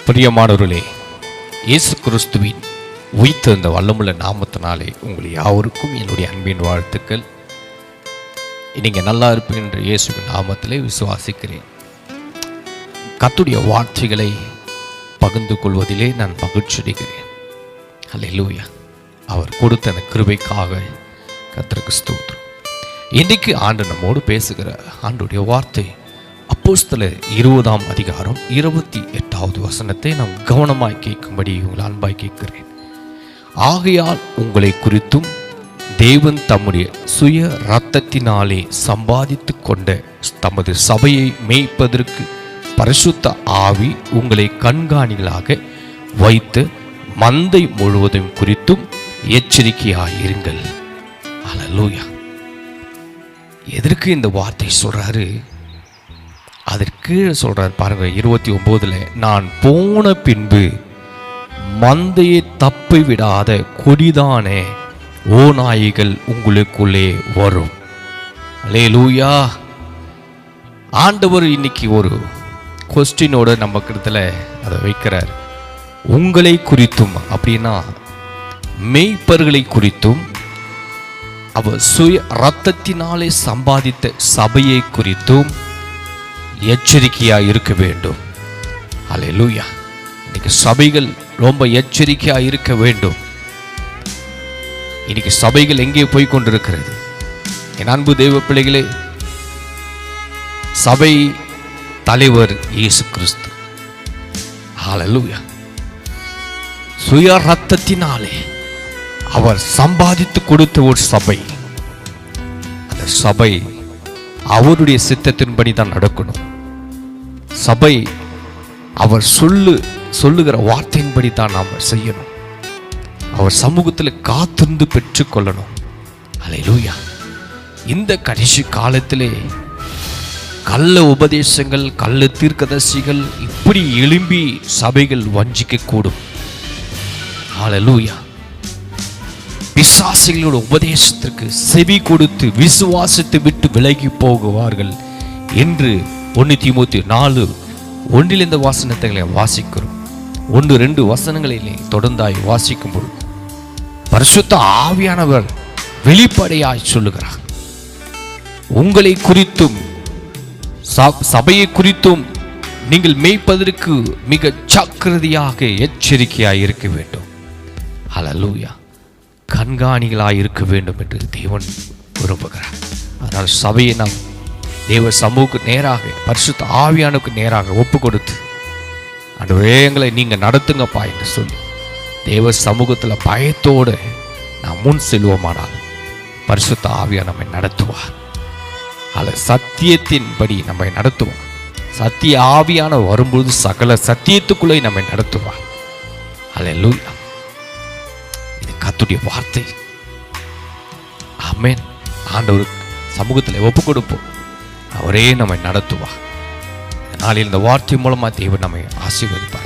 பிரியமானவர்களே, இயேசு கிறிஸ்துவின் உயிர்த்தெழுந்த வல்லமுள்ள நாமத்தினாலே உங்கள் யாவருக்கும் என்னுடைய அன்பின் வாழ்த்துக்கள். நீங்கள் நல்லா இருப்பீங்க என்ற இயேசுவின் நாமத்திலே விசுவாசிக்கிறேன். கர்த்தருடைய வார்த்தைகளை பகிர்ந்து கொள்வதிலே நான் மகிழ்ச்சி அடைகிறேன். அல்லேலூயா. அவர் கொடுத்த அந்த கிருபைக்காக கர்த்தருக்கு ஸ்தோத்திரம். இன்றைக்கு ஆண்டு நம்மோடு பேசுகிற ஆண்டுடைய வார்த்தை அப்போஸ்தலர் 20ஆம் அதிகாரம் 28வது வசனத்தை நாம் கவனமாய் கேட்கும்படி உங்கள் அன்பாய் கேட்கிறேன். ஆகையால் உங்களை குறித்தும் தேவன் தம்முடைய சுய இரத்தத்தினாலே சம்பாதித்து கொண்ட தமது சபையை மேய்ப்பதற்கு பரிசுத்த ஆவி உங்களை கண்காணிகளாக வைத்து மந்தை முழுவதும் குறித்தும் எச்சரிக்கையாயிருங்கள். அல்லேலூயா. எதற்கு இந்த வார்த்தை சொல்றாரு? அதற்கு சொல்றார் பாருங்க, 29ல் நான் போன பின்பு மந்தையை தப்பி விடாத கொடிதானே ஓநாய்கள் உங்களுக்குள்ளே வரும். அல்லேலூயா. ஆண்டவர் இன்னைக்கு ஒரு கொஸ்டினோட நம்ம கிட்டத்தில் அதை வைக்கிறார். உங்களை குறித்தும் அப்படின்னா மேய்ப்பர்களை குறித்தும் அவர் சுய இரத்தத்தினாலே சம்பாதித்த சபையை குறித்தும் எச்சரிக்கையாக இருக்க வேண்டும். அல்லேலூயா. இன்னைக்கு சபைகள் ரொம்ப எச்சரிக்கையாக இருக்க வேண்டும். இன்னைக்கு சபைகள் எங்கே போய் கொண்டிருக்கிறது? என் அன்பு தெய்வ பிள்ளைகளே, சபை தலைவர் இயேசு கிறிஸ்து. அல்லேலூயா. சுய இரத்தத்தினாலே அவர் சம்பாதித்து கொடுத்த ஒரு சபை. அந்த சபை அவருடைய சித்தத்தின்படி தான் நடக்கணும். சபை அவர் சொல்லுகிற வார்த்தையின்படி தான் நாம் செய்யணும். அவர் சமூகத்தில் காத்திருந்து பெற்றுக்கொள்ளணும். அல்லேலூயா. இந்த கடைசி காலத்திலே கள்ள உபதேசங்கள், கள்ள தீர்க்கதரிசிகள் இப்படி எழும்பி சபைகள் வஞ்சிக்க கூடும். அல்லேலூயா. பிசாசுகளோட உபதேசத்திற்கு செவி கொடுத்து விசுவாசத்தை விட்டு விலகி போகுவார்கள் என்று 1 தீமோத்தேயு 4:1 இந்த வாசனத்தை வாசிக்கிறோம். 1-2 வசனங்களிலே தொடர்ந்தாய் வாசிக்கும் பொழுது பரிசுத்த ஆவியானவர் வெளிப்படையாய் சொல்லுகிறார். உங்களை குறித்தும் சபையை குறித்தும் நீங்கள் மேய்ப்பதற்கு மிக ஜாக்கிரதையாக எச்சரிக்கையாய் இருக்க வேண்டும். அல்லேலூயா. கண்காணிகளாக இருக்க வேண்டும் என்று தேவன் விரும்புகிறார். அதனால் சபையை நாம் தேவ சமூகத்துக்கு நேராக பரிசுத்த ஆவியானுக்கு நேராக ஒப்பு கொடுத்து, ஆண்டவரே எங்களை நீங்கள் நடத்துங்கப்பா என்று சொல்லி தேவ சமூகத்தில் பயத்தோடு நாம் முன் செல்வோமானால் பரிசுத்த ஆவியான் நம்மை நடத்துவார். அல்ல சத்தியத்தின்படி நம்மை நடத்துவார். சத்திய ஆவியான வரும்போது சகல சத்தியத்துக்குள்ளே நம்மை நடத்துவார். அல்லேலூயா. கர்த்தருடைய வார்த்தை. ஆமென். ஆண்டவர் சமூகத்தில் ஒப்பு கொடுப்போம். அவரே நம்மை நடத்துவார். நாளில் இந்த வார்த்தை மூலமா தேவன் நம்மை ஆசீர்வதிப்பார்.